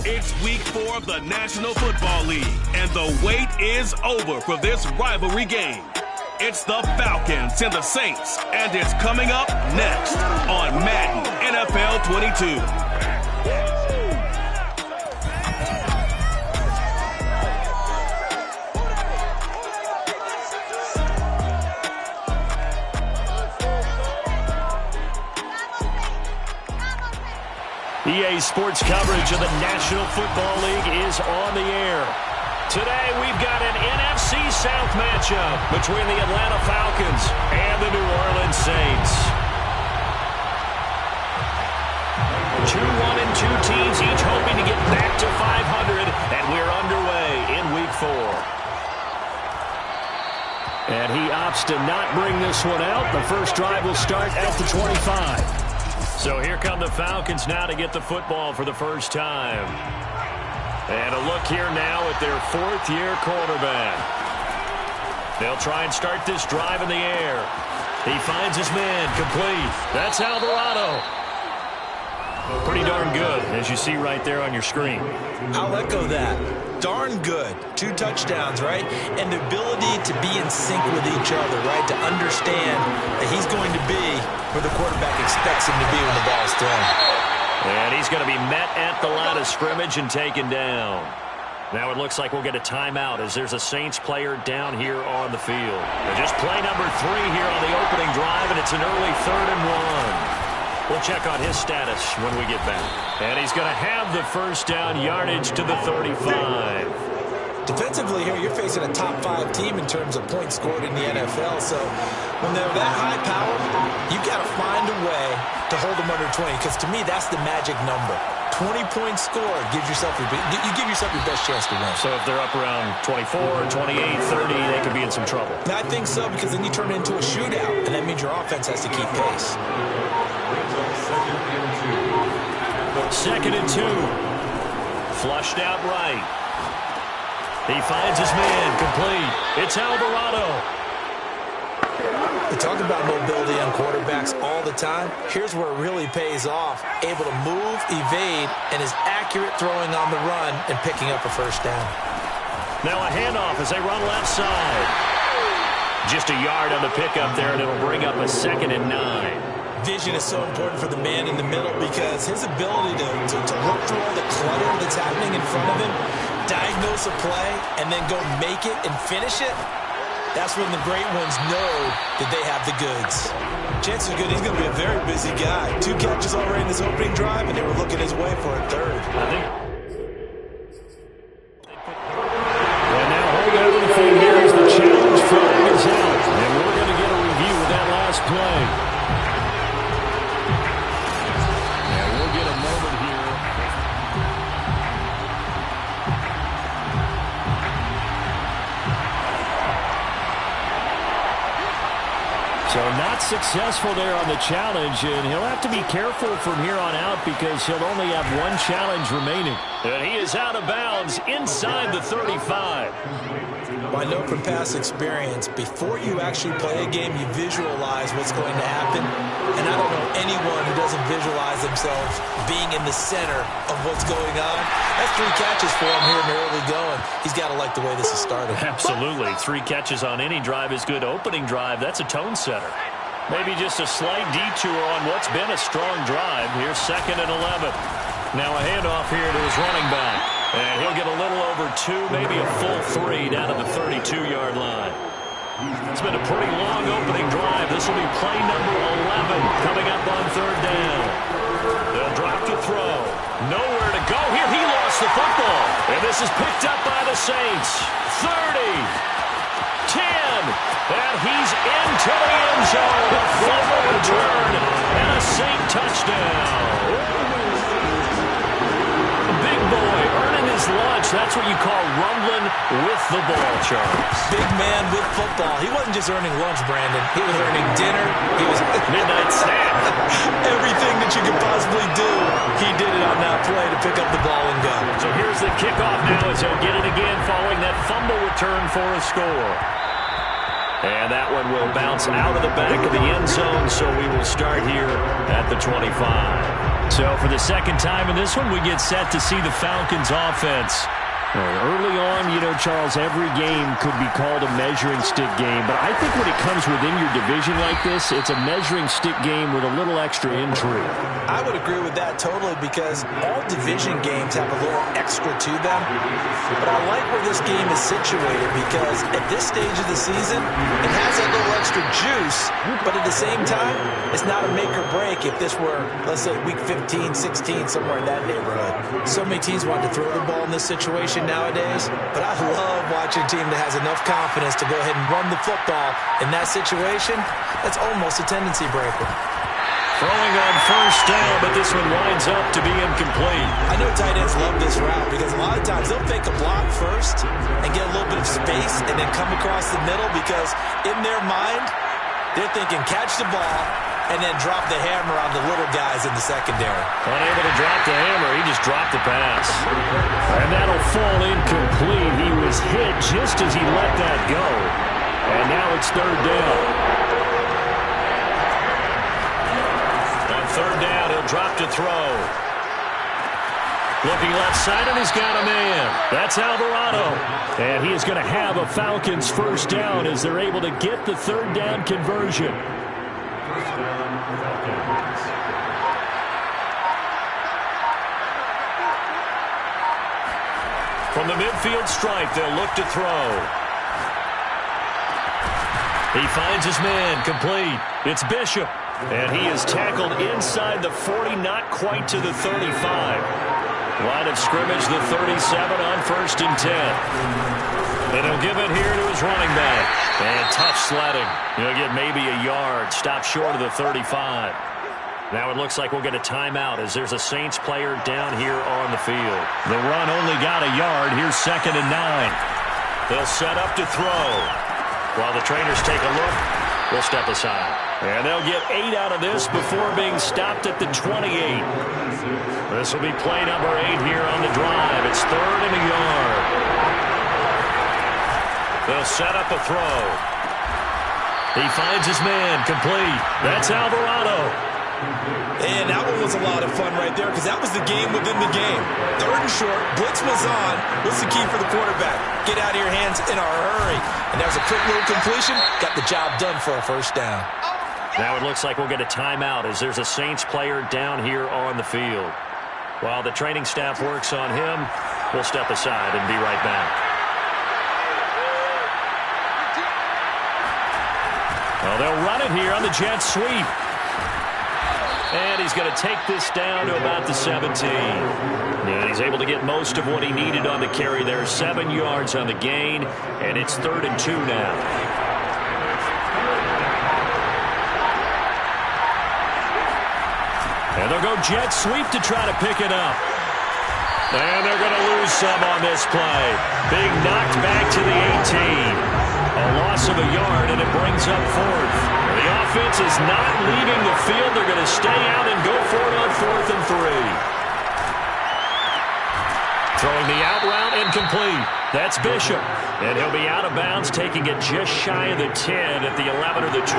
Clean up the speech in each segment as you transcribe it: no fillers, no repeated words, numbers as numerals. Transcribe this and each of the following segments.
It's week 4 of the National Football League, and the wait is over for this rivalry game. It's the Falcons and the Saints, and it's coming up next on Madden NFL 22. EA Sports coverage of the National Football League is on the air. Today we've got an NFC South matchup between the Atlanta Falcons and the New Orleans Saints. 2-1 and 2 teams, each hoping to get back to 500, and we're underway in Week 4. And he opts to not bring this one out. The first drive will start at the 25. So here come the Falcons now to get the football for the first time. And a look here now at their fourth-year quarterback. They'll try and start this drive in the air. He finds his man, complete. That's Alvarado. Pretty darn good, as you see right there on your screen. I'll echo that. Darn good. 2 touchdowns, right? And the ability to be in sync with each other, right? To understand that he's going to be where the quarterback expects him to be when the ball is thrown. And he's going to be met at the line of scrimmage and taken down. Now it looks like we'll get a timeout as there's a Saints player down here on the field. They're just play number 3 here on the opening drive, and it's an early 3rd and 1. We'll check on his status when we get back. And he's going to have the first down yardage to the 35. Defensively here, you're facing a top 5 team in terms of points scored in the NFL. So when they're that high powered, you got to find a way to hold them under 20. Because to me, that's the magic number. 20 points scored gives yourself you give yourself your best chance to win. So if they're up around 24, 28, 30, they could be in some trouble. I think so, because then you turn it into a shootout, and that means your offense has to keep pace. 2nd and 2. Flushed out right. He finds his man, complete. It's Alvarado. We talk about mobility on quarterbacks all the time. Here's where it really pays off. Able to move, evade, and is accurate throwing on the run and picking up a first down. Now a handoff as they run left side. Just a yard on the pickup there, and it'll bring up a 2nd and 9. Vision is so important for the man in the middle because his ability to look through all the clutter that's happening in front of him, diagnose a play, and then go make it and finish it, that's when the great ones know that they have the goods. Chances are good he's going to be a very busy guy. 2 catches already in this opening drive, and they were looking his way for a 3rd. And now holding over the field here is the challenge flag is out. And we're going to get a review of that last play. So not successful there on the challenge, and he'll have to be careful from here on out because he'll only have 1 challenge remaining. And he is out of bounds inside the 35. I know from past experience, before you actually play a game, you visualize what's going to happen. And I don't know anyone who doesn't visualize themselves being in the center of what's going on. That's 3 catches for him here in the early going. He's got to like the way this has started. Absolutely. 3 catches on any drive is good. Opening drive, that's a tone setter. Maybe just a slight detour on what's been a strong drive. Here's 2nd and 11. Now a handoff here to his running back. And he'll get a little over 2, maybe a full 3 down to the 32-yard line. It's been a pretty long opening drive. This will be play number 11 coming up on 3rd down. They'll drop to throw. Nowhere to go here. He lost the football. And this is picked up by the Saints. 30, 10, and he's into the end zone. A fumble return and a Saint touchdown. Big boy earning his lunch. That's what you call rumbling with the ball, Charles. Big man with football. He wasn't just earning lunch, Brandon. He was earning dinner. He was midnight snack. Everything that you could possibly do, he did it on that play to pick up the ball and go. So here's the kickoff now as he'll get it again following that fumble return for a score. And that one will bounce out of the back of the end zone, so we will start here at the 25. So for the second time in this one, we get set to see the Falcons offense. Early on, Charles, every game could be called a measuring stick game. But I think when it comes within your division like this, it's a measuring stick game with a little extra intrigue. I would agree with that totally because all division games have a little extra to them. But I like where this game is situated because at this stage of the season, it has that little extra juice. But at the same time, it's not a make or break if this were, let's say, week 15, 16, somewhere in that neighborhood. So many teams want to throw the ball in this situation nowadays, but I love watching a team that has enough confidence to go ahead and run the football. In that situation, that's almost a tendency breaker. Throwing on first down, but this one winds up to be incomplete. I know tight ends love this route because a lot of times they'll fake a block first and get a little bit of space and then come across the middle because in their mind, they're thinking catch the ball and then drop the hammer on the little guys in the secondary. Unable to drop the hammer, he just dropped the pass. And that'll fall incomplete. He was hit just as he let that go. And now it's third down. On third down, he'll drop to throw. Looking left side, and he's got a man. That's Alvarado. And he is going to have a Falcons first down as they're able to get the third down conversion. From the midfield stripe, they'll look to throw. He finds his man, complete. It's Bishop, and he is tackled inside the 40, not quite to the 35. Line of scrimmage, the 37 on 1st and 10. And he'll give it here to his running back. And tough sledding. He'll get maybe a yard, stop short of the 35. Now it looks like we'll get a timeout as there's a Saints player down here on the field. The run only got a yard. Here's 2nd and 9. They'll set up to throw. While the trainers take a look, we'll step aside. And they'll get 8 out of this before being stopped at the 28. This will be play number 8 here on the drive. It's 3rd and a yard. They'll set up a throw. He finds his man, complete. That's Alvarado. And that one was a lot of fun right there because that was the game within the game. 3rd and short, blitz was on. What's the key for the quarterback? Get out of your hands in a hurry. And that was a quick little completion. Got the job done for a first down. Now it looks like we'll get a timeout as there's a Saints player down here on the field. While the training staff works on him, we'll step aside and be right back. Well, they'll run it here on the jet sweep. And he's going to take this down to about the 17. And he's able to get most of what he needed on the carry there. 7 yards on the gain, and it's 3rd and 2 now. And they'll go jet sweep to try to pick it up. And they're going to lose some on this play. Being knocked back to the 18. A loss of a yard, and it brings up 4th. The offense is not leaving the field. They're going to stay out and go for it on 4th and 3. Throwing the out route, incomplete. That's Bishop. And he'll be out of bounds, taking it just shy of the 10 at the 11 or the 12.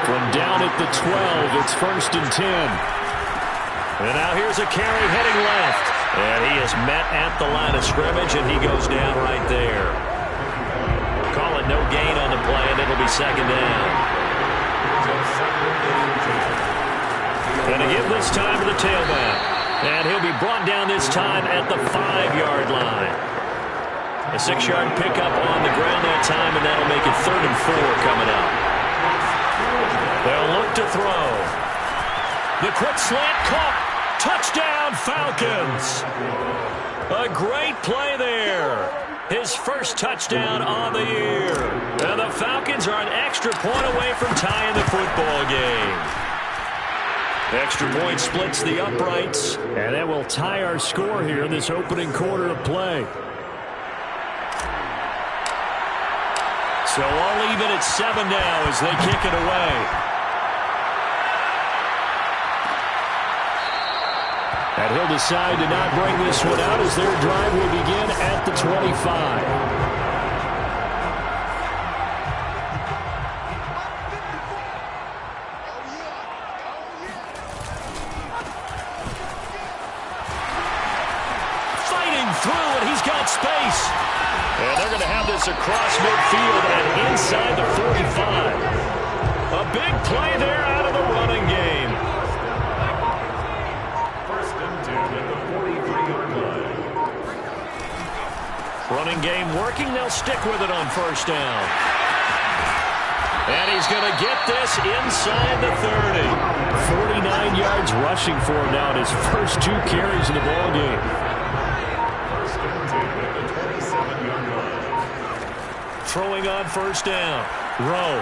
From down at the 12, it's 1st and 10. And now here's a carry heading left. And he is met at the line of scrimmage, and he goes down right there. Call it no gain on the play, and it'll be 2nd down. And again this time to the tailback. And he'll be brought down this time at the 5-yard line. A 6-yard pickup on the ground that time, and that'll make it 3rd and 4 coming up. They'll look to throw. The quick slant caught. Touchdown, Falcons. A great play there. His first touchdown on the year. And the Falcons are an extra point away from tying the football game. Extra point splits the uprights, and that will tie our score here in this opening quarter of play. So all even at 7 now as they kick it away. And he'll decide to not bring this one out as their drive will begin at the 25. fighting through, and he's got space. And they're going to have this across midfield and inside the 45. A big play there out of the running game. First and 10 at the 43-yard line. Running game working. They'll stick with it on first down. And he's going to get this inside the 30. 49 yards rushing for him now in his first 2 carries of the ball game. First and 10 at the 27-yard line. Throwing on first down. Rowe.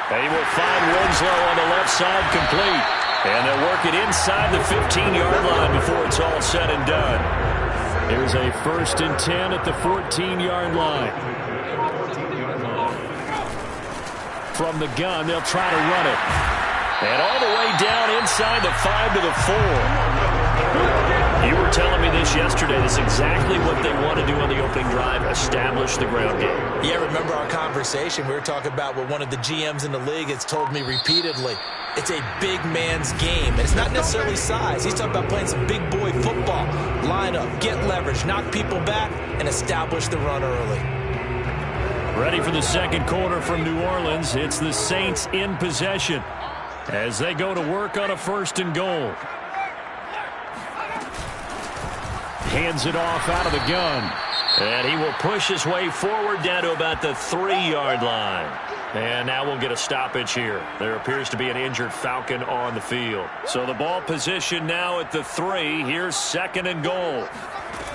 They will find Winslow on the left side, complete. And they'll work it inside the 15-yard line before it's all said and done. Here's a first and 10 at the 14-yard line. From the gun, they'll try to run it. And all the way down inside the 5 to the 4. You were telling me this yesterday. This is exactly what they want to do on the opening drive, establish the ground game. Yeah, remember our conversation? We were talking about what one of the GMs in the league has told me repeatedly. It's a big man's game. And it's not necessarily size. He's talking about playing some big boy football. Line up, get leverage, knock people back, and establish the run early. Ready for the second quarter from New Orleans. It's the Saints in possession as they go to work on a first and goal. Hands it off out of the gun. And he will push his way forward down to about the 3-yard line. And now we'll get a stoppage here. There appears to be an injured Falcon on the field. So the ball position now at the 3. Here's second and goal.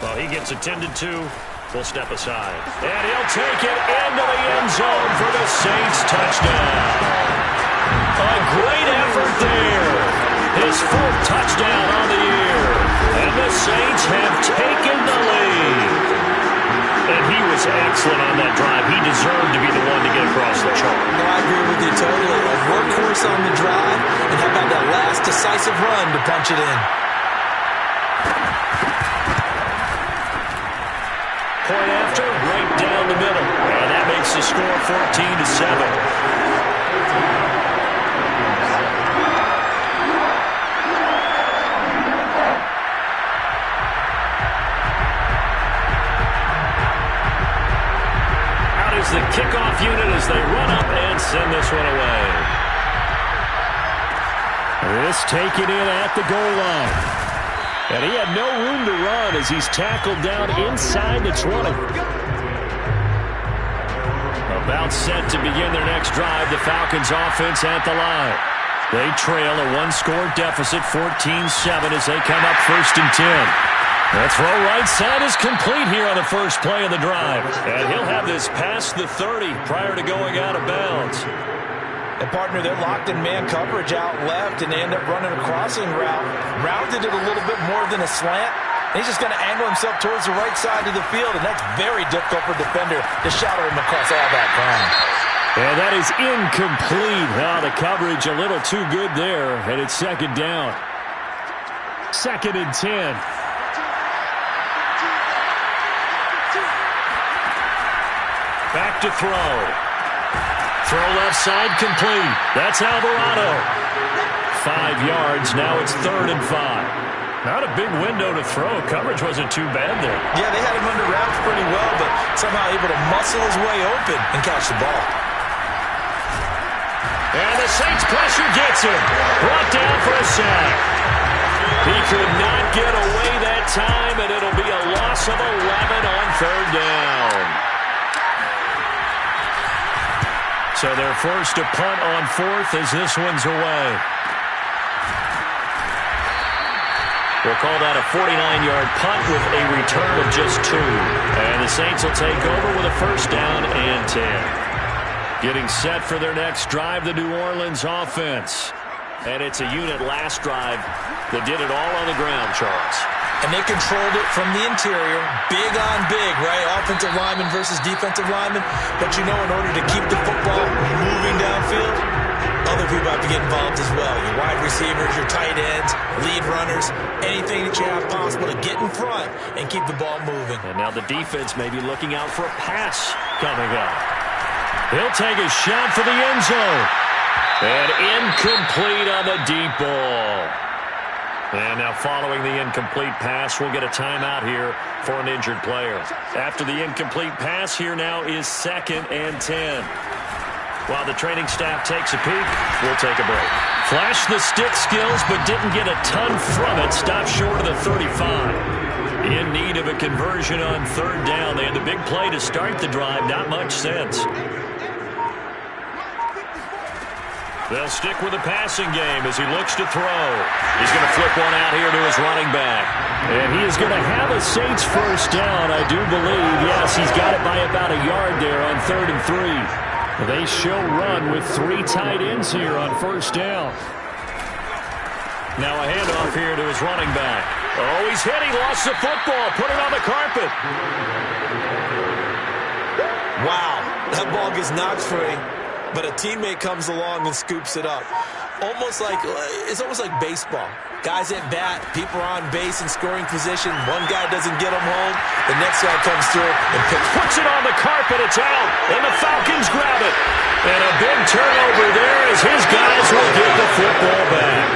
Well, he gets attended to. We'll step aside. And he'll take it into the end zone for the Saints touchdown. A great effort there. His 4th touchdown on the year. And the Saints have taken the lead. And he was excellent on that drive. He deserved to be the one to get across the chalk. No, I agree with you totally. A workhorse on the drive. And how about that last decisive run to punch it in? Point after, right down the middle. And that makes the score 14-7. The kickoff unit as they run up and send this one away. This taken in at the goal line. And he had no room to run as he's tackled down inside the 20. About set to begin their next drive, the Falcons offense at the line. They trail a 1-score deficit, 14-7 as they come up first and 10. The throw right side is complete here on the first play of the drive. And he'll have this past the 30 prior to going out of bounds. And, partner, they're locked in man coverage out left, and they end up running a crossing route. Rounded it a little bit more than a slant. And he's just going to angle himself towards the right side of the field, and that's very difficult for a defender to shadow him across all that ground. And that is incomplete. Now the coverage a little too good there, and it's second down. Second and 10. Back to throw. Throw left side complete. That's Alvarado. 5 yards. Now it's 3rd and 5. Not a big window to throw. Coverage wasn't too bad there. Yeah, they had him under wraps pretty well, but somehow able to muscle his way open and catch the ball. And the Saints pressure gets him. Brought down for a sack. He could not get away that time, and it'll be a loss of 11 on 3rd down. So they're forced to punt on 4th as this one's away. We'll call that a 49-yard punt with a return of just 2. And the Saints will take over with a first down and 10. Getting set for their next drive, the New Orleans offense. And it's a unit last drive that did it all on the ground, Charles. And they controlled it from the interior, big on big, right? Offensive lineman versus defensive lineman. But you know, in order to keep the football moving downfield, other people have to get involved as well. Your wide receivers, your tight ends, lead runners, anything that you have possible to get in front and keep the ball moving. And now the defense may be looking out for a pass coming up. He'll take a shot for the end zone. And incomplete on the deep ball. And now following the incomplete pass, we'll get a timeout here for an injured player. After the incomplete pass, here now is 2nd and 10. While the training staff takes a peek, we'll take a break. Flashed the stick skills, but didn't get a ton from it. Stopped short of the 35. In need of a conversion on 3rd down. They had the big play to start the drive. Not much sense. They'll stick with the passing game as he looks to throw. He's going to flip one out here to his running back. And he is going to have a Saints first down, I do believe. Yes, he's got it by about a yard there on 3rd and 3. They show run with 3 tight ends here on 1st down. Now a handoff here to his running back. Oh, he's hit. He lost the football. Put it on the carpet. Wow, that ball gets knocked free. But a teammate comes along and scoops it up. It's almost like baseball. Guys at bat, people are on base in scoring position. One guy doesn't get them home. The next guy comes through and puts it on the carpet. It's out. And the Falcons grab it. And a big turnover there as his guys will get the football back.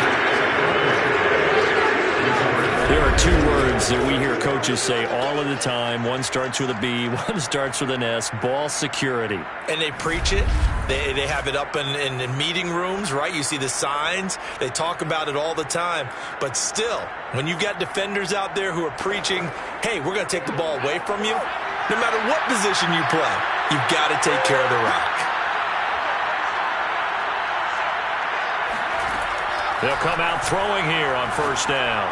There are 2 words that we hear coaches say all of the time. One starts with a B, one starts with an S. Ball security. And they preach it. They have it up in meeting rooms, right? You see the signs. They talk about it all the time. But still, when you've got defenders out there who are preaching, hey, we're going to take the ball away from you, no matter what position you play, you've got to take care of the rock. They'll come out throwing here on 1st down.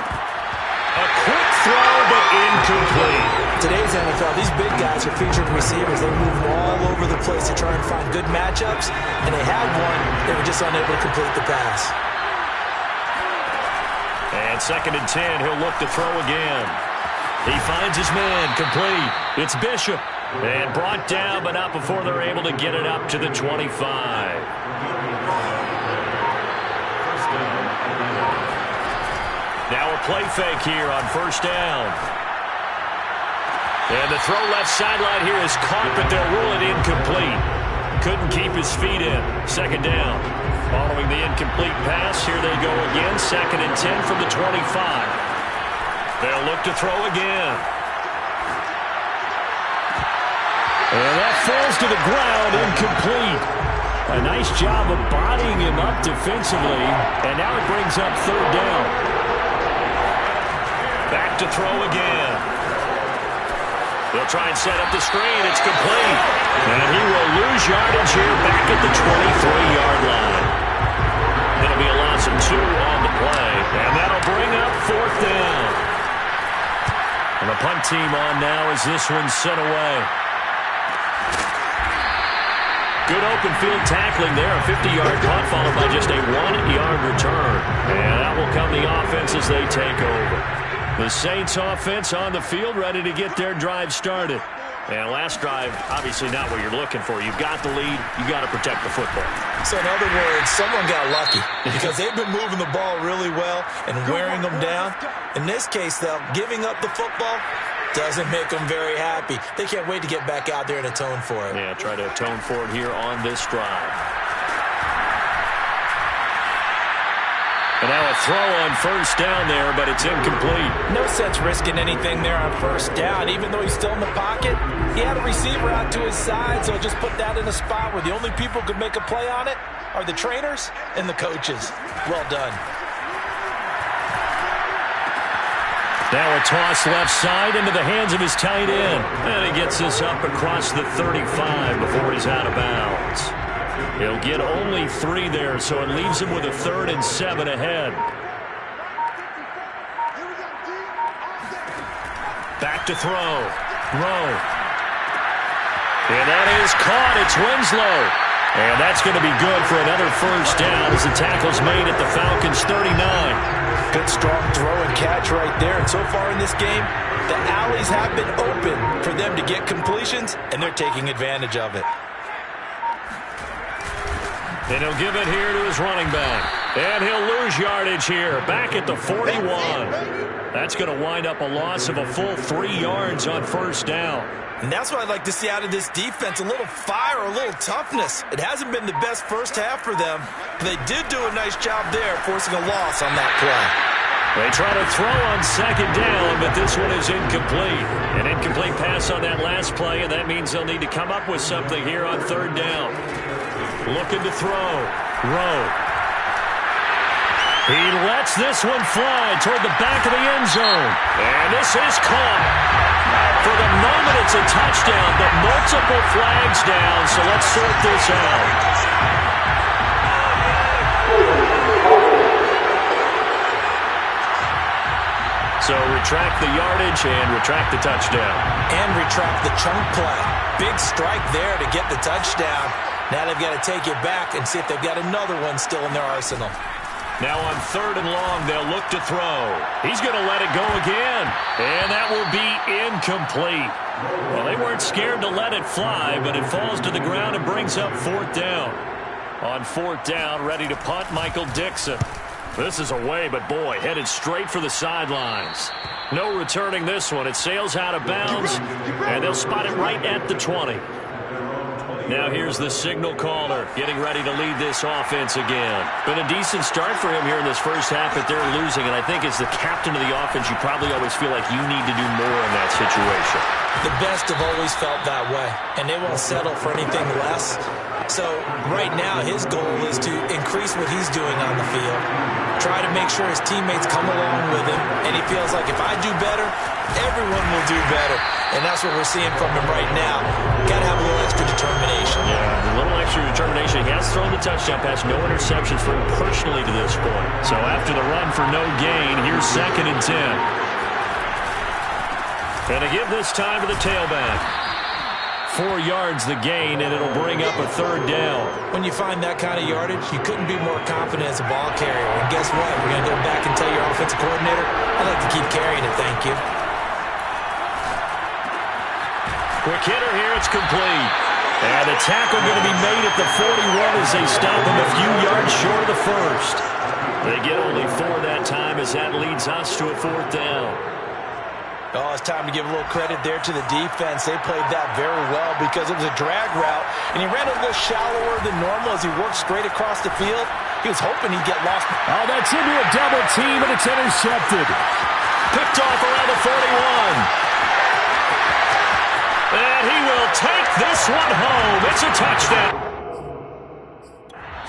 A quick throw, but incomplete. Today's NFL, these big guys are featured receivers. They move all over the place to try and find good matchups, and they had one. They were just unable to complete the pass. And 2nd and 10, he'll look to throw again. He finds his man, complete. It's Bishop. And brought down, but not before they're able to get it up to the 25. Now a play fake here on 1st down. And the throw left sideline here is caught, but they'll rule it incomplete. Couldn't keep his feet in. 2nd down. Following the incomplete pass, here they go again. 2nd and 10 from the 25. They'll look to throw again. And that falls to the ground, incomplete. A nice job of bodying him up defensively. And now it brings up 3rd down. Back to throw again. They'll try and set up the screen. It's complete. And he will lose yardage here back at the 23-yard line. It'll be a loss of 2 on the play. And that'll bring up 4th down. And the punt team on now as this one's sent away. Good open field tackling there. A 50-yard punt followed by just a 1-yard return. And that will come the offense as they take over. The Saints offense on the field ready to get their drive started. And last drive, obviously not what you're looking for. You've got the lead. You've got to protect the football. So in other words, someone got lucky because they've been moving the ball really well and wearing them down. In this case, though, giving up the football doesn't make them very happy. They can't wait to get back out there and atone for it. Yeah, try to atone for it here on this drive. And now a throw on 1st down there, but it's incomplete. No sense risking anything there on 1st down. Even though he's still in the pocket, he had a receiver out to his side, so just put that in a spot where the only people who could make a play on it are the trainers and the coaches. Well done. Now a toss left side into the hands of his tight end. And he gets this up across the 35 before he's out of bounds. He'll get only 3 there, so it leaves him with a 3rd and 7 ahead. Back to throw. And that is caught. It's Winslow. And that's going to be good for another 1st down as the tackle's made at the Falcons' 39. Good strong throw and catch right there. And so far in this game, the alleys have been open for them to get completions, and they're taking advantage of it. And he'll give it here to his running back. And he'll lose yardage here, back at the 41. That's going to wind up a loss of a full 3 yards on 1st down. And that's what I'd like to see out of this defense, a little fire, a little toughness. It hasn't been the best first half for them, but they did do a nice job there forcing a loss on that play. They try to throw on second down, but this one is incomplete. An incomplete pass on that last play, and that means they'll need to come up with something here on third down. Looking to throw. Rowe. He lets this one fly toward the back of the end zone. And this is caught. For the moment, it's a touchdown, but multiple flags down, so let's sort this out. So retract the yardage and retract the touchdown. And retract the chunk play. Big strike there to get the touchdown. Now they've got to take it back and see if they've got another one still in their arsenal. Now on third and long, they'll look to throw. He's going to let it go again. And that will be incomplete. Well, they weren't scared to let it fly, but it falls to the ground and brings up fourth down. On fourth down, ready to punt, Michael Dixon. This is away, but boy, headed straight for the sidelines. No returning this one. It sails out of bounds, and they'll spot it right at the 20. Now here's the signal caller getting ready to lead this offense again. Been a decent start for him here in this first half, but they're losing. And I think as the captain of the offense, you probably always feel like you need to do more in that situation. The best have always felt that way, and they won't settle for anything less. So right now his goal is to increase what he's doing on the field. Try to make sure his teammates come along with him, and he feels like if I do better, everyone will do better. And that's what we're seeing from him right now. Got to have a little extra determination. Yeah, a little extra determination. He has thrown the touchdown pass. No interceptions for him personally to this point. So after the run for no gain, here's 2nd and 10. And to give this time to the tailback. 4 yards the gain, and it'll bring up a third down. When you find that kind of yardage, you couldn't be more confident as a ball carrier. And guess what? We're going to go back and tell your offensive coordinator, I'd like to keep carrying it, thank you. Quick hitter here, it's complete. And the tackle going to be made at the 41 as they stop him a few yards short of the first. They get only 4 that time as that leads us to a fourth down. Oh, it's time to give a little credit there to the defense. They played that very well because it was a drag route, and he ran a little shallower than normal as he worked straight across the field. He was hoping he'd get lost. Oh, that's into a double team, and it's intercepted. Picked off around the 41. And he will take this one home. It's a touchdown.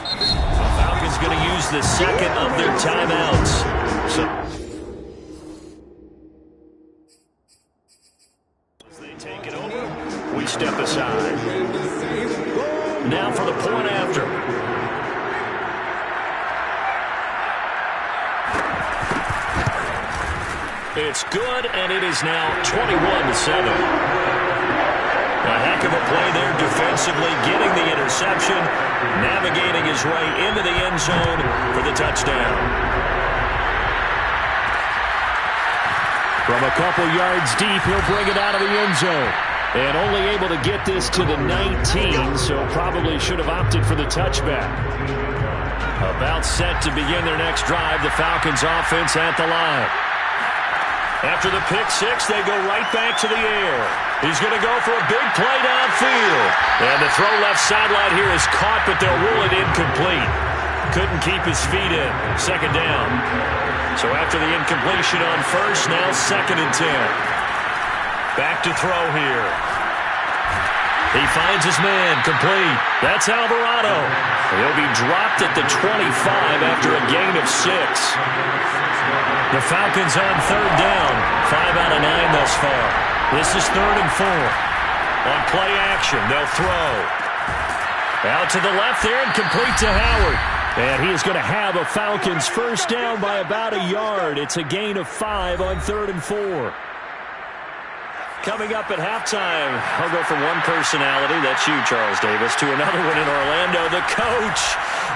The Falcons going to use the second of their timeouts. Take it over. We step aside. Now for the point after. It's good, and it is now 21-7. A heck of a play there defensively, getting the interception, navigating his way into the end zone for the touchdown. From a couple yards deep, he'll bring it out of the end zone. And only able to get this to the 19, so probably should have opted for the touchback. About set to begin their next drive, the Falcons offense at the line. After the pick six, they go right back to the air. He's going to go for a big play downfield. And the throw left sideline here is caught, but they'll rule it incomplete. Couldn't keep his feet in. Second down. So after the incompletion on first, now 2nd and 10. Back to throw here. He finds his man, complete. That's Alvarado. He'll be dropped at the 25 after a gain of 6. The Falcons on third down. 5 out of 9 thus far. This is 3rd and 4. On play action, they'll throw. Out to the left there and complete to Howard. And he is going to have a Falcons first down by about a yard. It's a gain of 5 on 3rd and 4. Coming up at halftime, I'll go from one personality, that's you, Charles Davis, to another one in Orlando, the coach.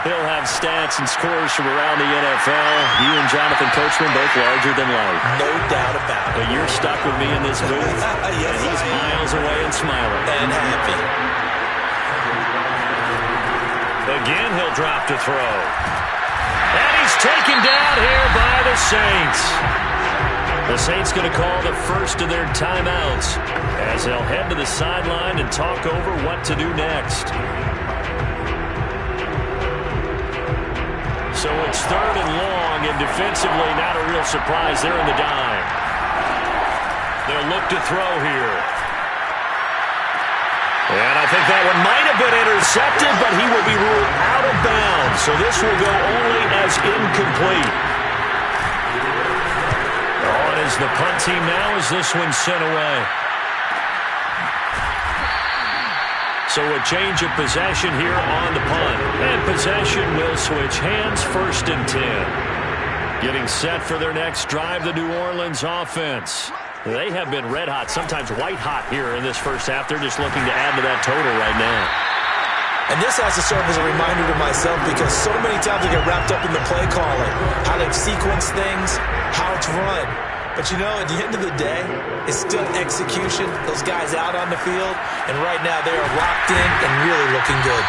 He'll have stats and scores from around the NFL. You and Jonathan Coachman, both larger than life. No doubt about it. But you're stuck with me in this booth. Yes, and he's miles away and smiling. And happy. Again, he'll drop to throw. And he's taken down here by the Saints. The Saints going to call the first of their timeouts as they'll head to the sideline and talk over what to do next. So it's 3rd and long, and defensively not a real surprise. They're in the dime. They'll look to throw here. And I think that one might have been intercepted, but he will be ruled out of bounds. So this will go only as incomplete. On is the punt team now as this one's sent away. So a change of possession here on the punt. And possession will switch hands, 1st and 10. Getting set for their next drive, the New Orleans offense. They have been red hot, sometimes white hot here in this first half. They're just looking to add to that total right now. And this has to serve as a reminder to myself because so many times I get wrapped up in the play calling, how to sequence things, how it's run. But, you know, at the end of the day, it's still execution. Those guys out on the field, and right now they are locked in and really looking good.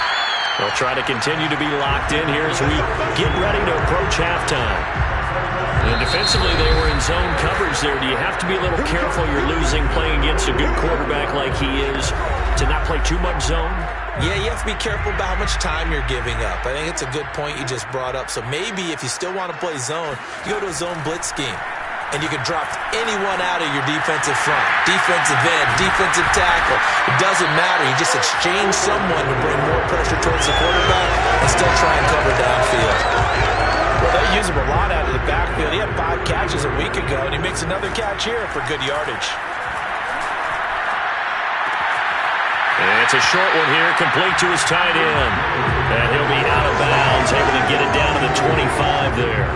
They'll try to continue to be locked in here as we get ready to approach halftime. And defensively, they were in zone coverage there. Do you have to be a little careful you're losing playing against a good quarterback like he is to not play too much zone? Yeah, you have to be careful about how much time you're giving up. I think it's a good point you just brought up. So maybe if you still want to play zone, you go to a zone blitz scheme. And you can drop anyone out of your defensive front, defensive end, defensive tackle. It doesn't matter. You just exchange someone to bring more pressure towards the quarterback and still try and cover downfield. Well, they use him a lot out of the backfield. He had 5 catches a week ago, and he makes another catch here for good yardage. And it's a short one here, complete to his tight end. And he'll be out of bounds, able to get it down to the 25 there.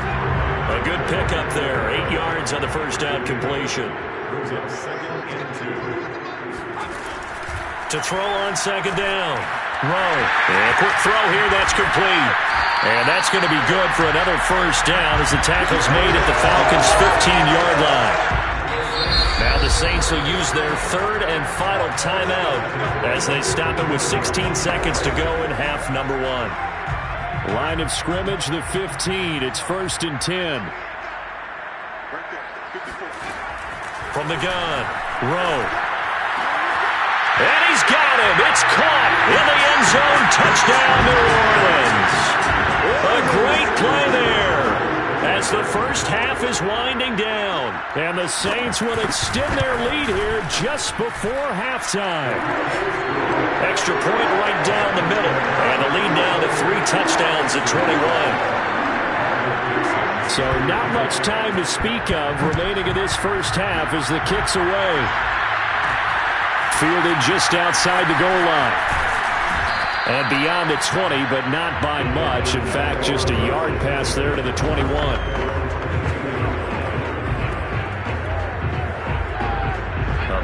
A good pickup there, 8 yards on the first down completion. Brings up 2nd and 2. To throw on 2nd down. Rowe. And a quick throw here, that's complete. And that's going to be good for another first down as the tackle's made at the Falcons' 15-yard line. Now the Saints will use their 3rd and final timeout as they stop it with 16 seconds to go in half number 1. Line of scrimmage, the 15. It's 1st and 10. From the gun, Rowe. And he's got him. It's caught in the end zone. Touchdown, New Orleans. A great play there as the first half is winding down. And the Saints would extend their lead here just before halftime. Extra point right down the middle. And the lead now to 3 touchdowns at 21. So not much time to speak of remaining in this first half as the kick's away. Fielded just outside the goal line. And beyond the 20, but not by much. In fact, just a yard pass there to the 21.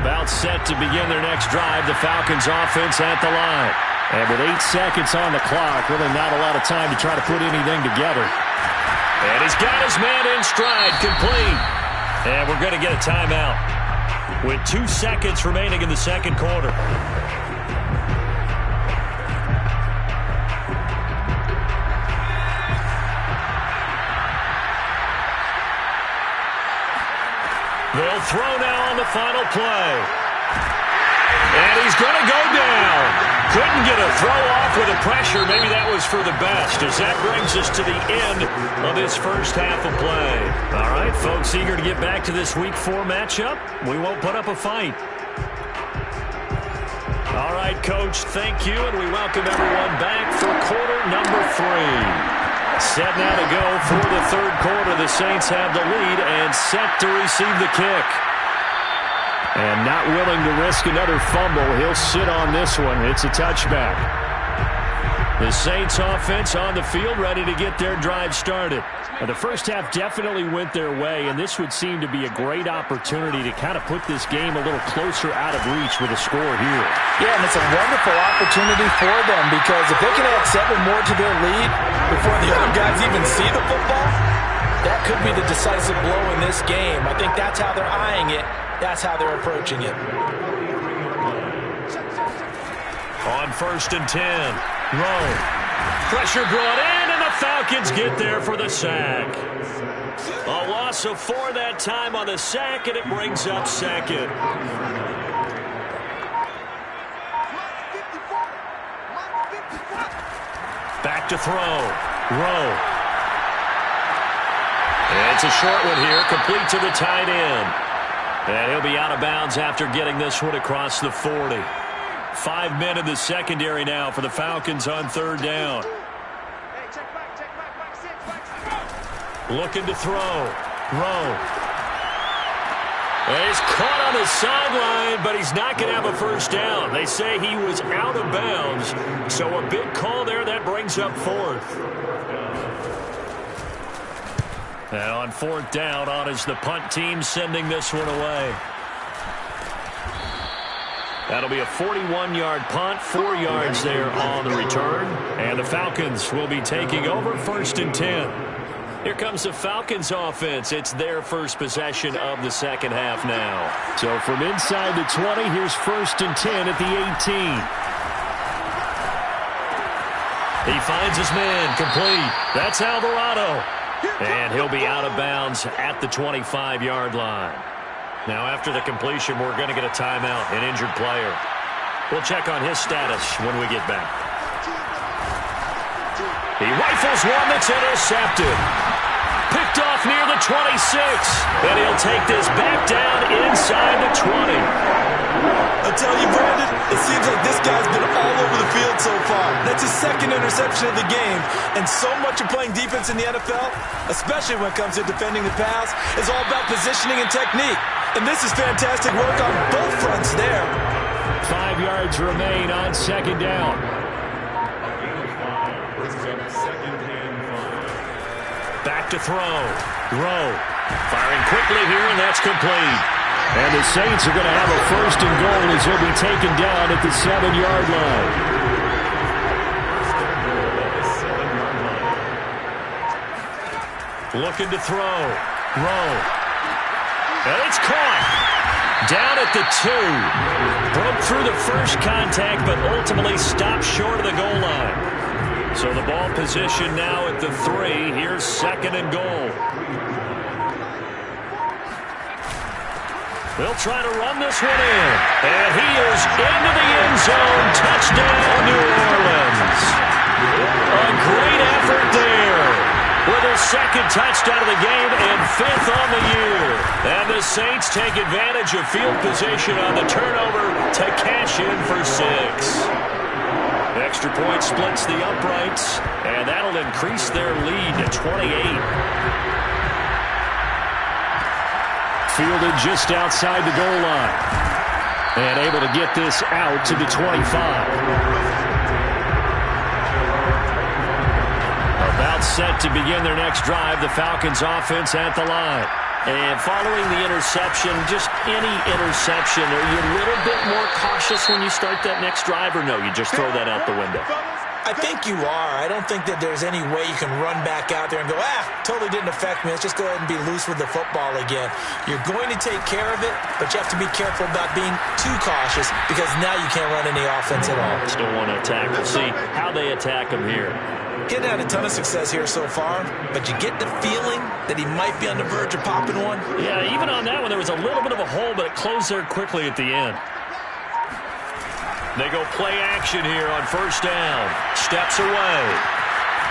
About set to begin their next drive, the Falcons offense at the line. And with 8 seconds on the clock, really not a lot of time to try to put anything together. And he's got his man in stride, complete. And we're going to get a timeout with 2 seconds remaining in the second quarter. They'll throw now on the final play. And he's going to go down. Couldn't get a throw off with the pressure. Maybe that was for the best as that brings us to the end of this first half of play. All right, folks, eager to get back to this Week 4 matchup. We won't put up a fight. All right, Coach, thank you, and we welcome everyone back for quarter number 3. Set now to go for the third quarter. The Saints have the lead and set to receive the kick. And not willing to risk another fumble. He'll sit on this one. It's a touchback. The Saints offense on the field ready to get their drive started. Now, the first half definitely went their way, and this would seem to be a great opportunity to kind of put this game a little closer out of reach with a score here. Yeah, and it's a wonderful opportunity for them because if they can add 7 more to their lead before the other guys even see the football, that could be the decisive blow in this game. I think that's how they're eyeing it. That's how they're approaching it. On 1st and 10, Rowe. Pressure brought in, and the Falcons get there for the sack. A loss of 4 that time on the sack, and it brings up second. Back to throw. Rowe. It's a short one here, complete to the tight end. And he'll be out of bounds after getting this one across the 40. 5 men in the secondary now for the Falcons on third down. Looking to throw. Rowe. And he's caught on the sideline, but he's not going to have a first down. They say he was out of bounds. So a big call there that brings up fourth. And on fourth down, on is the punt team sending this one away. That'll be a 41-yard punt, 4 yards there on the return. And the Falcons will be taking over first and 10. Here comes the Falcons offense. It's their first possession of the second half now. So from inside the 20, here's first and 10 at the 18. He finds his man, complete. That's Alvarado. And he'll be out of bounds at the 25-yard line. Now, after the completion, we're going to get a timeout, an injured player. We'll check on his status when we get back. He rifles one that's intercepted. Picked off near the 26. And he'll take this back down inside the 20. I'll tell you, Brandon, it seems like this guy's been all over the field so far. That's his second interception of the game. And so much of playing defense in the NFL, especially when it comes to defending the pass, is all about positioning and technique. And this is fantastic work on both fronts there. 5 yards remain on second down. Back to throw. Rowe firing quickly here, and that's complete. And the Saints are going to have a first and goal as he'll be taken down at the 7-yard line. Looking to throw. Rowe. And it's caught. Down at the 2. Broke through the first contact, but ultimately stopped short of the goal line. So the ball position now at the 3. Here's second and goal. They'll try to run this one in. And he is into the end zone. Touchdown, New Orleans. A great effort there. With his second touchdown of the game and 5th on the year. And the Saints take advantage of field position on the turnover to cash in for 6. Extra point splits the uprights, and that'll increase their lead to 28. Fielded just outside the goal line. And able to get this out to the 25. About set to begin their next drive, the Falcons offense at the line. And following the interception, just any interception, are you a little bit more cautious when you start that next drive, or no, you just throw that out the window? I think you are. I don't think that there's any way you can run back out there and go, totally didn't affect me. Let's just go ahead and be loose with the football again. You're going to take care of it, but you have to be careful about being too cautious because now you can't run any offense at all. Still want to attack. We'll see how they attack him here. Getting had a ton of success here so far, but you get the feeling that he might be on the verge of popping one. Yeah, even on that one, there was a little bit of a hole, but it closed there quickly at the end. They go play action here on first down. Steps away.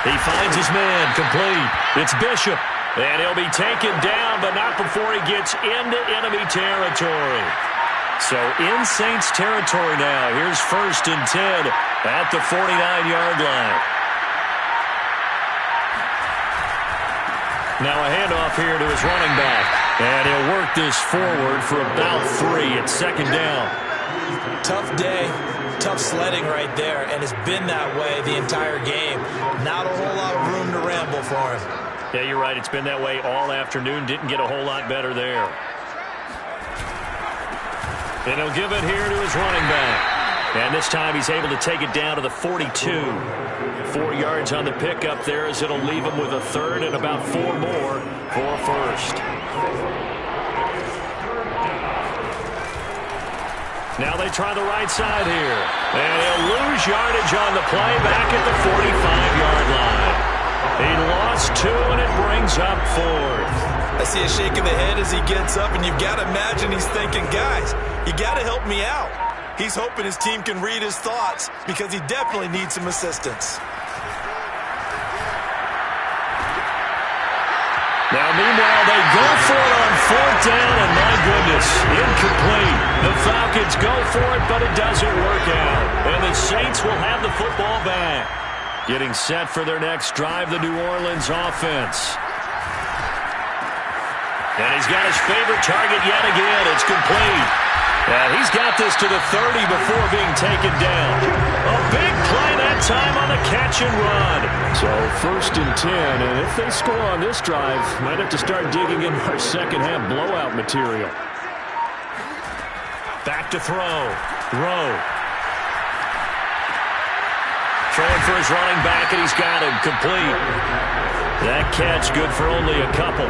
He finds his man, complete. It's Bishop, and he'll be taken down, but not before he gets into enemy territory. So in Saints territory now. Here's first and 10 at the 49-yard line. Now a handoff here to his running back. And he'll work this forward for about 3 at second down. Tough day, tough sledding right there, and it's been that way the entire game. Not a whole lot of room to ramble for him. Yeah, you're right. It's been that way all afternoon. Didn't get a whole lot better there. And he'll give it here to his running back. And this time he's able to take it down to the 42. 4 yards on the pickup there as it'll leave him with a third and about 4 more for first. Now they try the right side here. And he'll lose yardage on the play back at the 45-yard line. He lost 2, and it brings up 4th. I see a shake of the head as he gets up, and you've got to imagine he's thinking, guys, you got to help me out. He's hoping his team can read his thoughts because he definitely needs some assistance. Now, meanwhile, they go for it on 4th down, and my goodness, incomplete. The Falcons go for it, but it doesn't work out. And the Saints will have the football back. Getting set for their next drive, the New Orleans offense. And he's got his favorite target yet again. It's complete. And he's got this to the 30 before being taken down. A big play that time on the catch and run. So 1st and 10, and if they score on this drive, might have to start digging in our second half blowout material. Back to throw. Rowe. Throwing for his running back, and he's got him complete. That catch good for only a couple.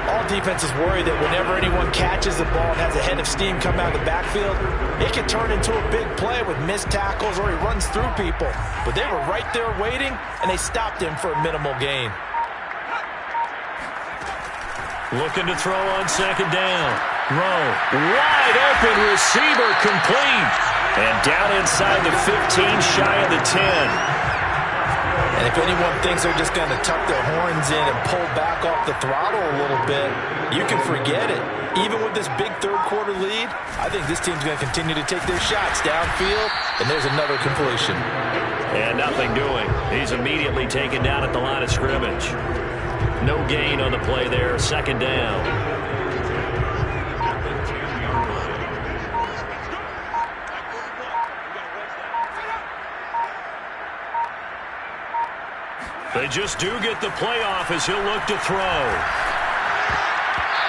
All defenses worry that whenever anyone catches the ball and has a head of steam come out of the backfield, it can turn into a big play with missed tackles or he runs through people. But they were right there waiting, and they stopped him for a minimal gain. Looking to throw on 2nd down. Rowe, wide open receiver, complete. And down inside the 15, shy of the 10. And if anyone thinks they're just going to tuck their horns in and pull back off the throttle a little bit, you can forget it. Even with this big third-quarter lead, I think this team's going to continue to take their shots downfield, and there's another completion. And nothing doing. He's immediately taken down at the line of scrimmage. No gain on the play there, 2nd down. They just do get the playoff as he'll look to throw.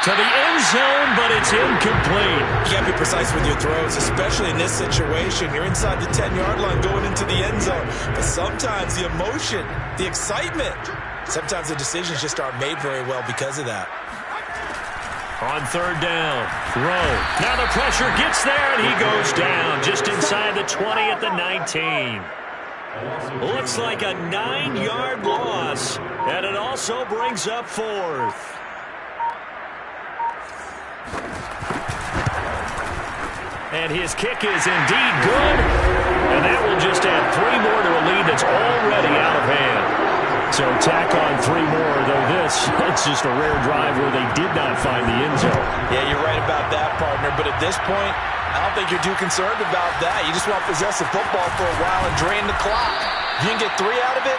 To the end zone, but it's incomplete. You can't be precise with your throws, especially in this situation. You're inside the 10-yard line going into the end zone. But sometimes the emotion, the excitement, sometimes the decisions just aren't made very well because of that. On 3rd down, Rowe. Now the pressure gets there, and he goes down just inside the 20 at the 19. Looks like a 9-yard loss, and it also brings up 4th. And his kick is indeed good, and that will just add 3 more to a lead that's already out of hand. So tack on 3 more, though it's just a rare drive where they did not find the end zone. Yeah, you're right about that, partner, but at this point, I don't think you're too concerned about that. You just want possessive football for a while and drain the clock. If you can get 3 out of it,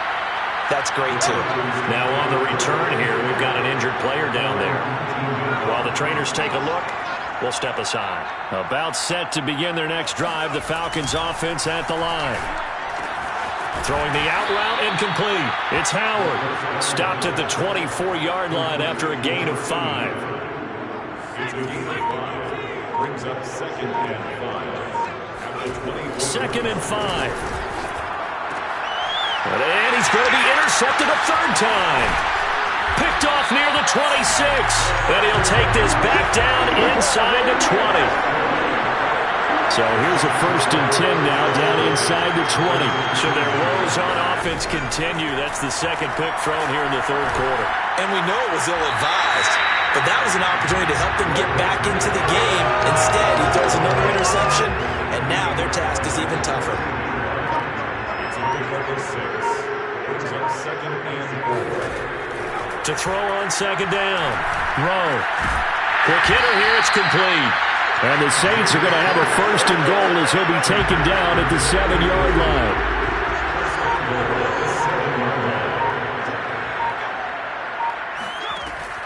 that's great too. Now on the return here, we've got an injured player down there. While the trainers take a look, we'll step aside. About set to begin their next drive, the Falcons offense at the line. Throwing the out route, incomplete. It's Howard. Stopped at the 24-yard line after a gain of 5. Brings up 2nd and 5. 2nd and 5. And he's going to be intercepted a 3rd time. Picked off near the 26. And he'll take this back down inside the 20. So here's a 1st and 10 now down inside the 20. So their woes on offense continue. That's the 2nd pick thrown here in the 3rd quarter. And we know it was ill-advised. But that was an opportunity to help them get back into the game. Instead, he throws another interception, and now their task is even tougher. It's number 6. Brings up 2nd and 4. To throw on 2nd down. Rowe. Quick hitter here. It's complete. And the Saints are going to have a 1st and goal as he'll be taken down at the 7-yard line.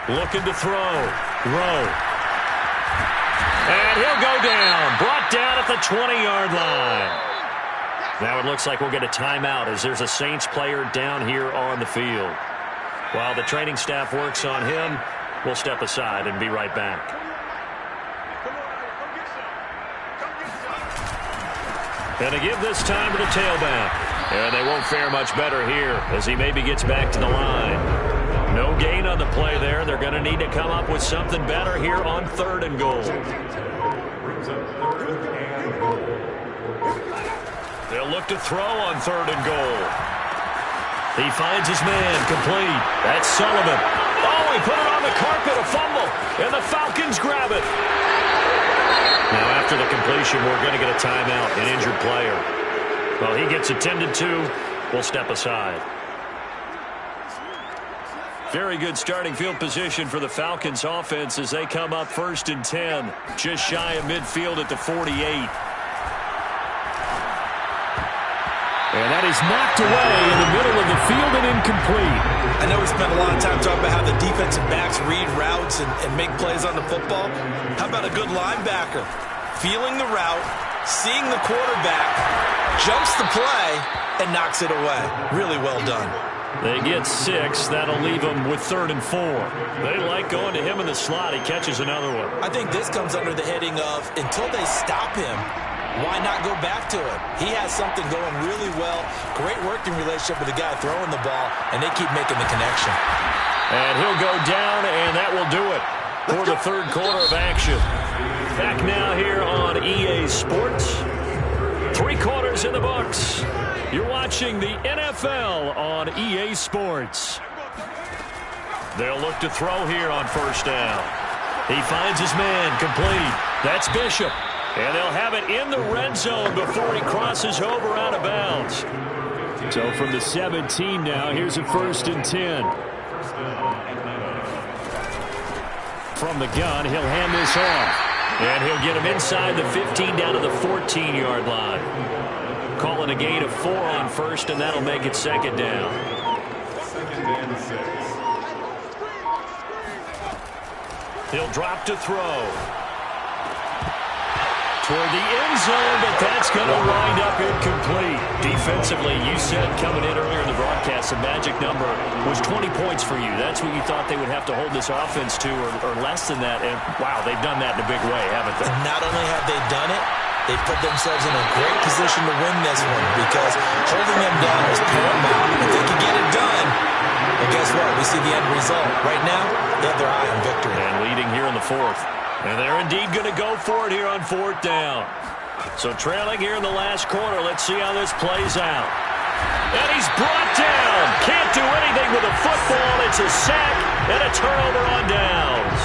Looking to throw. Rowe. And he'll go down. Brought down at the 20-yard line. Now it looks like we'll get a timeout as there's a Saints player down here on the field. While the training staff works on him, we'll step aside and be right back. And to give this time to the tailback. And they won't fare much better here as he maybe gets back to the line. No gain on the play there. They're going to need to come up with something better here on 3rd and goal. Brings up 3rd and goal. They'll look to throw on 3rd and goal. He finds his man, complete. That's Sullivan. Oh, he put it on the carpet, a fumble. And the Falcons grab it. Now, after the completion, we're going to get a timeout, an injured player. Well, he gets attended to. We'll step aside. Very good starting field position for the Falcons offense as they come up 1st and 10. Just shy of midfield at the 48. And that is knocked away in the middle of the field and incomplete. I know we spent a lot of time talking about how the defensive backs read routes and make plays on the football. How about a good linebacker? Feeling the route, seeing the quarterback, jumps the play, and knocks it away. Really well done. They get 6. That'll leave them with 3rd and 4. They like going to him in the slot. He catches another one. I think this comes under the heading of until they stop him, why not go back to it? He has something going really well. Great working relationship with the guy throwing the ball, and they keep making the connection. And he'll go down, and that will do it for the 3rd quarter of action. Back now here on EA Sports. 3 quarters in the books. You're watching the NFL on EA Sports. They'll look to throw here on 1st down. He finds his man complete. That's Bishop. And they'll have it in the red zone before he crosses over out of bounds. So from the 17 now, here's a 1st and 10. From the gun, he'll hand this off. And he'll get him inside the 15 down to the 14-yard line. Calling a gain of 4 on 1st, and that'll make it 2nd down. 2nd and 6. He'll drop to throw. Toward the end zone, but that's going to wind up incomplete. Defensively, you said coming in earlier in the broadcast, the magic number was 20 points for you. That's what you thought they would have to hold this offense to, or less than that. And, wow, they've done that in a big way, haven't they? And not only have they done it, they put themselves in a great position to win this one because holding them down is paramount. If they can get it done, well, guess what? We see the end result. Right now, they have their eye on victory. And leading here in the 4th. And they're indeed going to go for it here on 4th down. So trailing here in the last quarter. Let's see how this plays out. And he's brought down. Can't do anything with a football. It's a sack and a turnover on downs.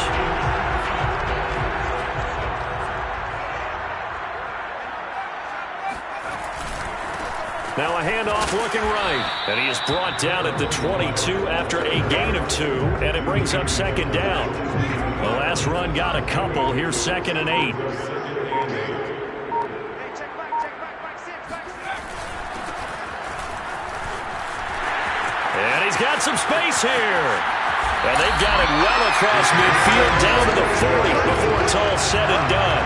Now a handoff looking right. And he is brought down at the 22 after a gain of 2. And it brings up 2nd down. The last run got a couple. Here's 2nd and 8. And he's got some space here. And they've got it well across midfield down to the 40 before it's all said and done.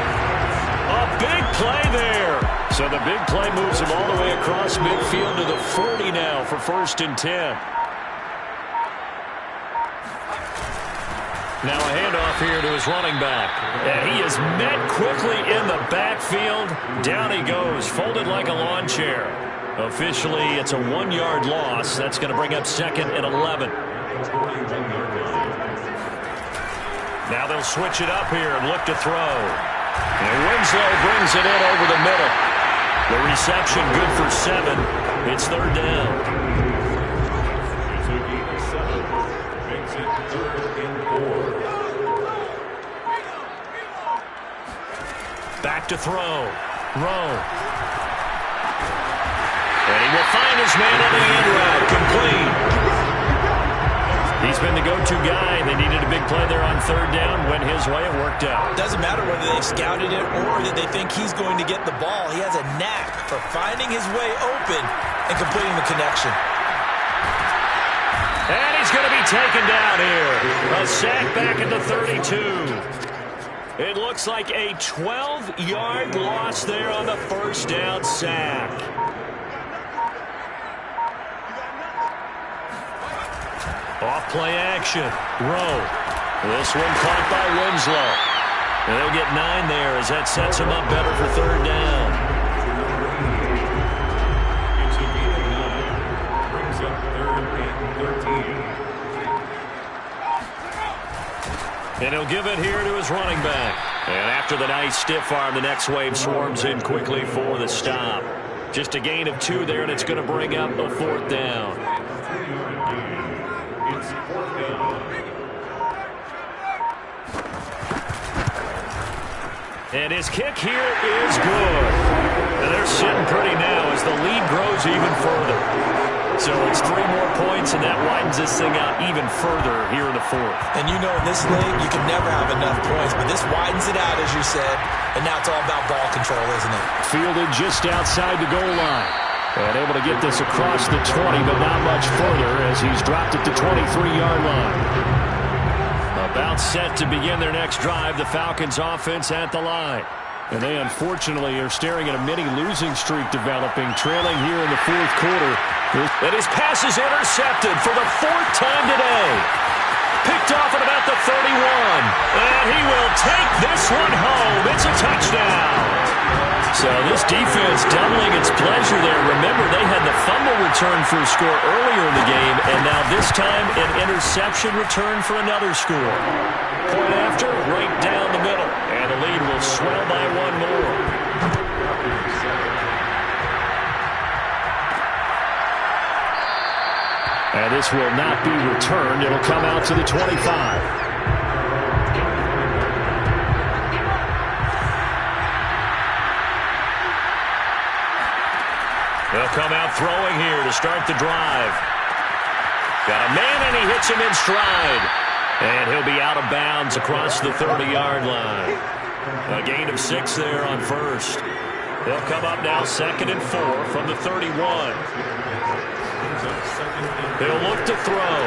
A big play there. So the big play moves him all the way across midfield to the 40 now for 1st and 10. Now a handoff here to his running back. And he is met quickly in the backfield. Down he goes, folded like a lawn chair. Officially, it's a 1-yard loss. That's going to bring up 2nd and 11. Now they'll switch it up here and look to throw. And Winslow brings it in over the middle. The reception good for 7. It's 3rd down. Back to throw. Rowe. And he will find his man on the end route. Complete. He's been the go-to guy. They needed a big play there on 3rd down. Went his way. It worked out. Doesn't matter whether they scouted it or that they think he's going to get the ball. He has a knack for finding his way open and completing the connection. And he's going to be taken down here. A sack back at the 32. It looks like a 12-yard loss there on the 1st down sack. Off play action. Rowe. This one caught by Winslow. And they'll get 9 there as that sets him up better for 3rd down. It's a gain of 9. Brings up 3rd and 13. And he'll give it here to his running back. And after the nice stiff arm, the next wave swarms in quickly for the stop. Just a gain of 2 there, and it's going to bring up a 4th down. It's 4th down. And his kick here is good. And they're sitting pretty now as the lead grows even further. So it's 3 more points, and that widens this thing out even further here in the fourth. And you know in this league, you can never have enough points, but this widens it out, as you said, and now it's all about ball control, isn't it? Fielded just outside the goal line. And able to get this across the 20, but not much further as he's dropped it to 23-yard line. About set to begin their next drive, the Falcons offense at the line. And they unfortunately are staring at a mini losing streak developing, trailing here in the fourth quarter. And his pass is intercepted for the 4th time today. Picked off at about the 31. And he will take this one home. It's a touchdown. So this defense doubling its pleasure there. Remember, they had the fumble return for a score earlier in the game, and now this time an interception return for another score. Point after, right down the middle, and the lead will swell by 1 more. And this will not be returned. It'll come out to the 25. They'll come out throwing here to start the drive. Got a man, and he hits him in stride. And he'll be out of bounds across the 30-yard line. A gain of 6 there on first. They'll come up now 2nd and 4 from the 31. They'll look to throw.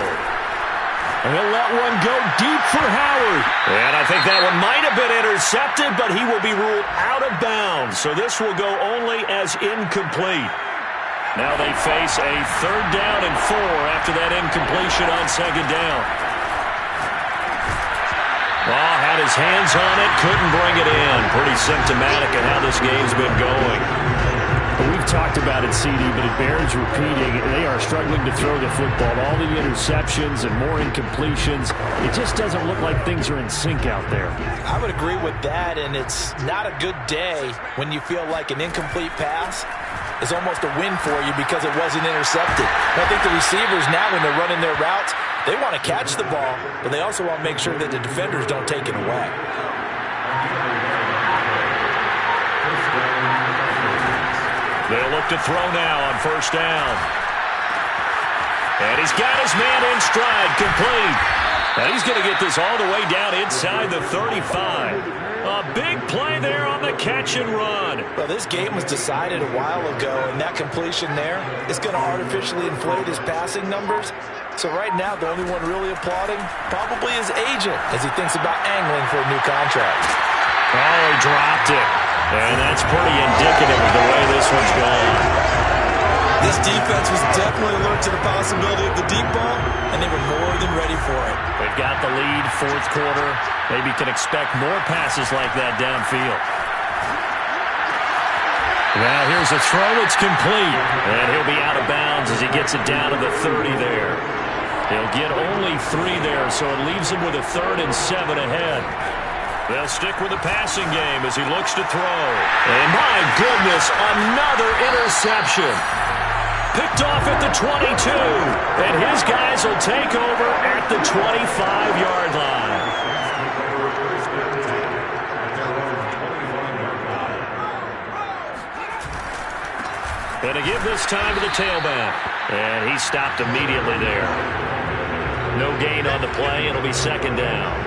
And he'll let one go deep for Howard. And I think that one might have been intercepted, but he will be ruled out of bounds. So this will go only as incomplete. Now they face a 3rd down and 4 after that incompletion on 2nd down. Ball had his hands on it, couldn't bring it in. Pretty symptomatic of how this game's been going. We've talked about it, CD, but it bears repeating. They are struggling to throw the football. All the interceptions and more incompletions. It just doesn't look like things are in sync out there. I would agree with that, and it's not a good day when you feel like an incomplete pass is almost a win for you because it wasn't intercepted. And I think the receivers now, when they're running their routes, they want to catch the ball, but they also want to make sure that the defenders don't take it away. They'll look to throw now on 1st down. And he's got his man in stride, complete. And he's going to get this all the way down inside the 35. A big play there on the catch and run. Well, this game was decided a while ago, and that completion there is going to artificially inflate his passing numbers. So right now, the only one really applauding probably his agent as he thinks about angling for a new contract. Oh, he dropped it. And that's pretty indicative of the way this one's gone. This defense was definitely alert to the possibility of the deep ball, and they were more than ready for it. They've got the lead, 4th quarter. Maybe can expect more passes like that downfield. Now here's a throw. It's complete. And he'll be out of bounds as he gets it down to the 30 there. He'll get only 3 there, so it leaves him with a 3rd and 7 ahead. They'll stick with the passing game as he looks to throw. And my goodness, another interception. Picked off at the 22. And his guys will take over at the 25-yard line. And to give this time to the tailback. And he stopped immediately there. No gain on the play. It'll be 2nd down.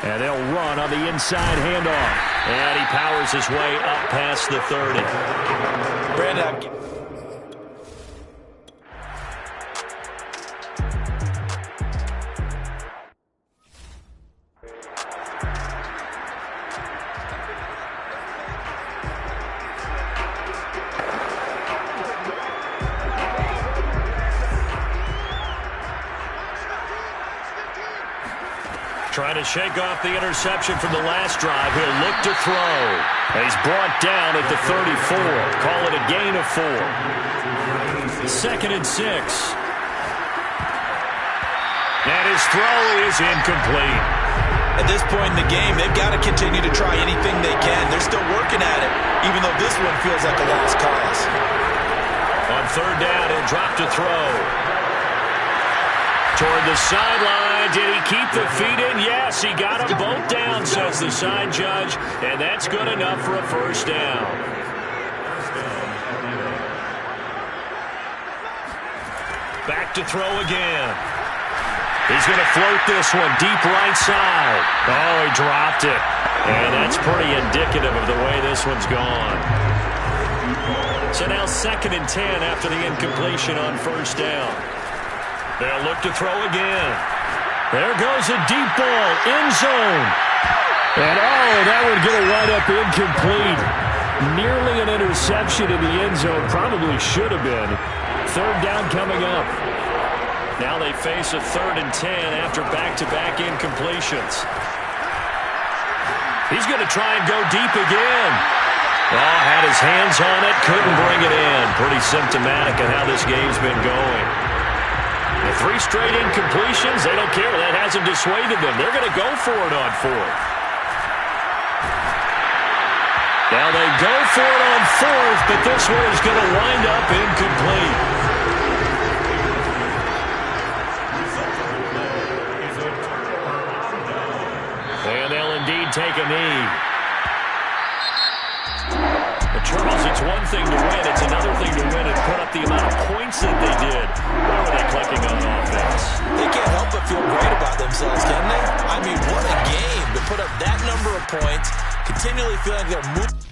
And they'll run on the inside handoff. And he powers his way up past the 30. Brandon, trying to shake off the interception from the last drive. He'll look to throw. And he's brought down at the 34. Call it a gain of 4. 2nd and 6. And his throw is incomplete. at this point in the game, they've got to continue to try anything they can. They're still working at it, even though this one feels like a lost cause. On 3rd down, he'll drop to throw. toward the sideline. Did he keep the feet in? Yes, he got them both down, says the side judge, and that's good enough for a first down. Back to throw again. He's going to float this one deep right side. Oh, he dropped it. And that's pretty indicative of the way this one's gone. So now 2nd and 10 after the incompletion on first down. They'll look to throw again. There goes a deep ball, end zone. And oh, that would get a wind up incomplete. Nearly an interception in the end zone. Probably should have been. 3rd down coming up. Now they face a 3rd and 10 after back-to-back incompletions. He's going to try and go deep again. Oh, had his hands on it, couldn't bring it in. Pretty symptomatic of how this game's been going. The 3 straight incompletions, they don't care. That hasn't dissuaded them. They're going to go for it on 4th. Now they go for it on 4th, but this one is going to wind up incomplete. And they'll indeed take a knee. But Charles, it's one thing to win. It's another thing to win and put up the amount of points that they did. Where were they clicking on offense? They can't help but feel great about themselves, can they? I mean, what a game to put up that number of points, continually feeling like they're moving.